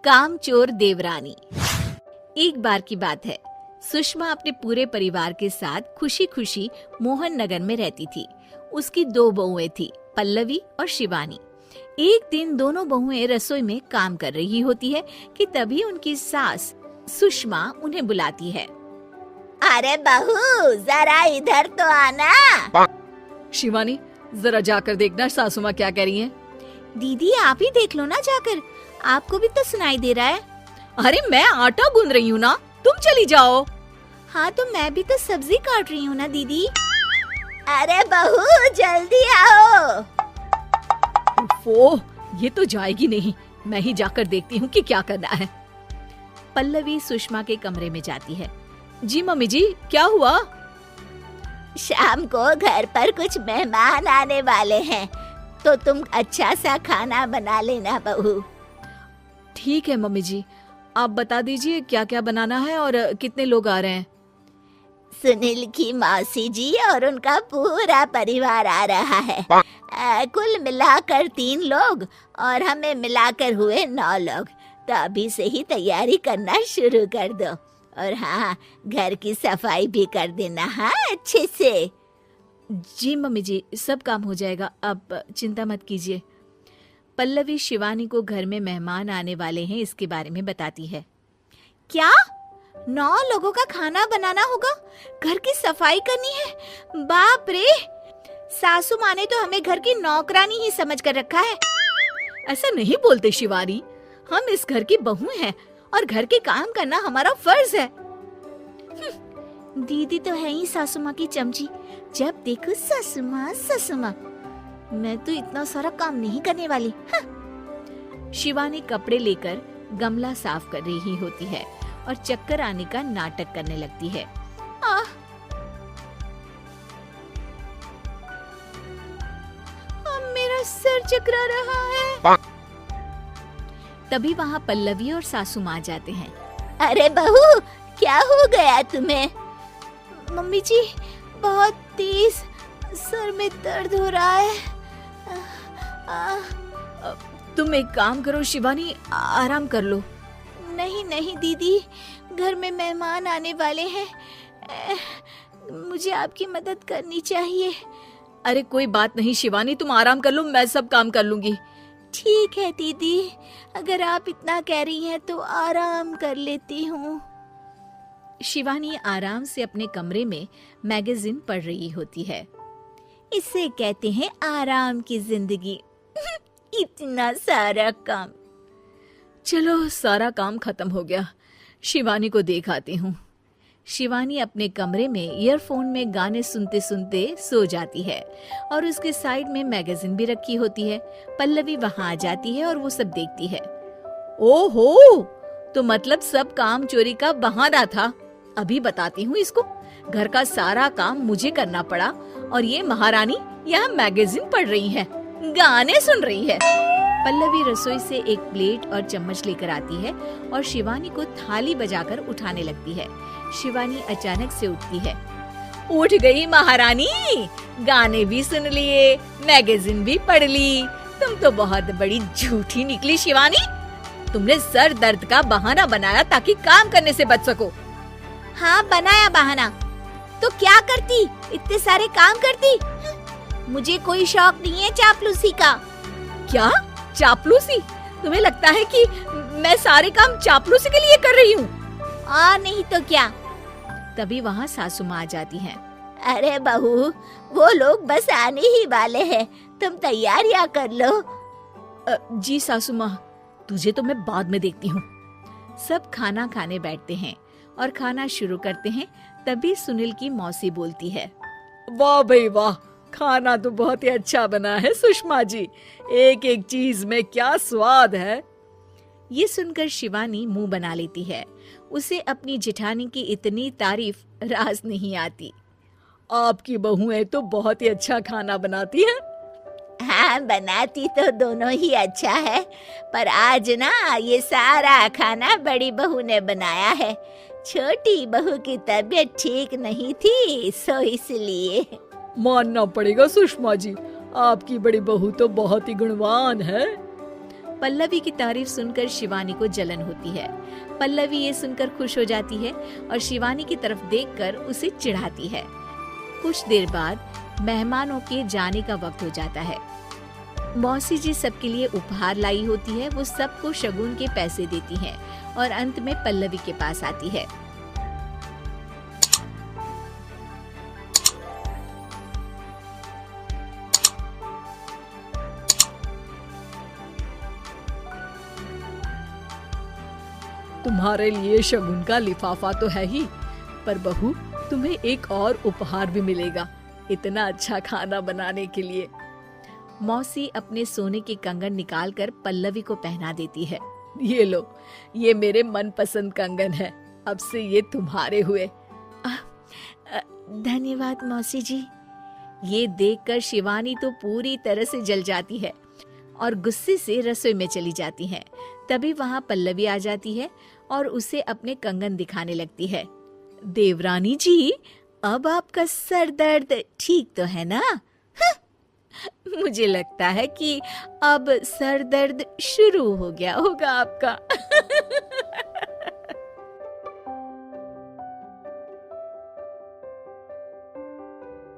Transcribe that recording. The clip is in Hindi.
कामचोर देवरानी। एक बार की बात है, सुषमा अपने पूरे परिवार के साथ खुशी खुशी मोहन नगर में रहती थी। उसकी 2 बहुएं थी, पल्लवी और शिवानी। एक दिन दोनों बहुएं रसोई में काम कर रही होती है कि तभी उनकी सास सुषमा उन्हें बुलाती है। अरे बहू, जरा इधर तो आना। शिवानी, जरा जाकर देखना सासू माँ क्या कह रही हैं। दीदी आप ही देख लो ना जाकर, आपको भी तो सुनाई दे रहा है। अरे मैं आटा गूंद रही हूँ ना, तुम चली जाओ। हाँ तो मैं भी तो सब्जी काट रही हूँ ना दीदी। अरे बहू जल्दी आओ। ओह, ये तो जाएगी नहीं, मैं ही जाकर देखती हूँ कि क्या करना है। पल्लवी सुषमा के कमरे में जाती है। जी मम्मी जी, क्या हुआ? शाम को घर पर कुछ मेहमान आने वाले हैं, तो तुम अच्छा सा खाना बना लेना बहू। ठीक है मम्मी जी, आप बता दीजिए क्या क्या बनाना है और कितने लोग आ रहे हैं। सुनील की मौसी जी और उनका पूरा परिवार आ रहा है। कुल मिलाकर 3 लोग और हमें मिलाकर हुए 9 लोग। तो अभी से ही तैयारी करना शुरू कर दो। और हाँ, घर की सफाई भी कर देना, हाँ अच्छे से। जी मम्मी जी, सब काम हो जाएगा, आप चिंता मत कीजिए। पल्लवी शिवानी को घर में मेहमान आने वाले हैं इसके बारे में बताती है। क्या 9 लोगों का खाना बनाना होगा, घर की सफाई करनी है? बाप रे, सासू माँ ने तो हमें घर की नौकरानी ही समझ कर रखा है। ऐसा नहीं बोलते शिवानी, हम इस घर की बहू हैं और घर के काम करना हमारा फर्ज है। दीदी तो है ही सासू माँ की चमची, जब देखो सासू माँ सासू माँ। मैं तो इतना सारा काम नहीं करने वाली। शिवानी कपड़े लेकर गमला साफ कर रही होती है और चक्कर आने का नाटक करने लगती है। मेरा सिर चकरा रहा है। तभी वहाँ पल्लवी और सासू माँ जाते हैं। अरे बहू, क्या हो गया तुम्हें? मम्मी जी, बहुत तेज सर में दर्द हो रहा है। तुम एक काम करो शिवानी, आराम कर लो। नहीं नहीं दीदी, घर में मेहमान आने वाले हैं, मुझे आपकी मदद करनी चाहिए। अरे कोई बात नहीं शिवानी, तुम आराम कर लो, मैं सब काम कर लूंगी। ठीक है दीदी, अगर आप इतना कह रही हैं तो आराम कर लेती हूँ। शिवानी आराम से अपने कमरे में मैगजीन पढ़ रही होती है। इसे कहते हैं आराम की जिंदगी। इतना सारा काम। चलो सारा काम खत्म हो गया, शिवानी को देख आती हूँ। शिवानी अपने कमरे में ईयरफोन में गाने सुनते सुनते सो जाती है और उसके साइड में मैगजीन भी रखी होती है। पल्लवी वहाँ आ जाती है और वो सब देखती है। ओहो, तो मतलब सब काम चोरी का बहाना था। अभी बताती हूँ इसको। घर का सारा काम मुझे करना पड़ा और ये महारानी यहाँ मैगजीन पढ़ रही है, गाने सुन रही है। पल्लवी रसोई से एक प्लेट और चम्मच लेकर आती है और शिवानी को थाली बजाकर उठाने लगती है। शिवानी अचानक से उठती है। उठ गई महारानी, गाने भी सुन लिए, मैगजीन भी पढ़ ली। तुम तो बहुत बड़ी झूठी निकली शिवानी। तुमने सर दर्द का बहाना बनाया ताकि काम करने से बच सको। हाँ बनाया बहाना, तो क्या करती, इतने सारे काम करती। मुझे कोई शौक नहीं है चापलूसी का। क्या चापलूसी? तुम्हें लगता है कि मैं सारे काम चापलूसी के लिए कर रही हूँ? और नहीं तो क्या। तभी वहाँ सासू माँ आ जाती हैं। अरे बहू, वो लोग बस आने ही वाले हैं, तुम तैयारियां कर लो। जी सासू माँ, तुझे तो मैं बाद में देखती हूँ। सब खाना खाने बैठते हैं और खाना शुरू करते हैं। तभी सुनील की मौसी बोलती है। वाह भाई वाह, खाना तो बहुत ही अच्छा बना है सुषमा जी, एक एक चीज में क्या स्वाद है। ये सुनकर शिवानी मुंह बना लेती है। उसे अपनी जेठानी की इतनी तारीफ रास नहीं आती। आपकी बहुएं तो बहुत ही अच्छा खाना बनाती हैं। हाँ, बनाती तो दोनों ही अच्छा है, पर आज ना ये सारा खाना बड़ी बहू ने बनाया है। छोटी बहू की तबीयत ठीक नहीं थी, सो इसलिए। मानना पड़ेगा सुषमा जी, आपकी बड़ी बहू तो बहुत ही गुणवान है। पल्लवी की तारीफ सुनकर शिवानी को जलन होती है। पल्लवी ये सुनकर खुश हो जाती है और शिवानी की तरफ देखकर उसे चिढ़ाती है। कुछ देर बाद मेहमानों के जाने का वक्त हो जाता है। मौसी जी सबके लिए उपहार लाई होती है। वो सबको शगुन के पैसे देती हैं और अंत में पल्लवी के पास आती है। तुम्हारे लिए शगुन का लिफाफा तो है ही, पर बहू तुम्हें एक और उपहार भी मिलेगा इतना अच्छा खाना बनाने के लिए। मौसी अपने सोने के कंगन निकालकर पल्लवी को पहना देती है। ये लो, ये मेरे मनपसंद कंगन है, अब से ये तुम्हारे हुए। धन्यवाद मौसी जी। ये देखकर शिवानी तो पूरी तरह से जल जाती है और गुस्से से रसोई में चली जाती है। तभी वहाँ पल्लवी आ जाती है और उसे अपने कंगन दिखाने लगती है। देवरानी जी, अब आपका सर दर्द ठीक तो है ना? मुझे लगता है कि अब सर दर्द शुरू हो गया होगा आपका।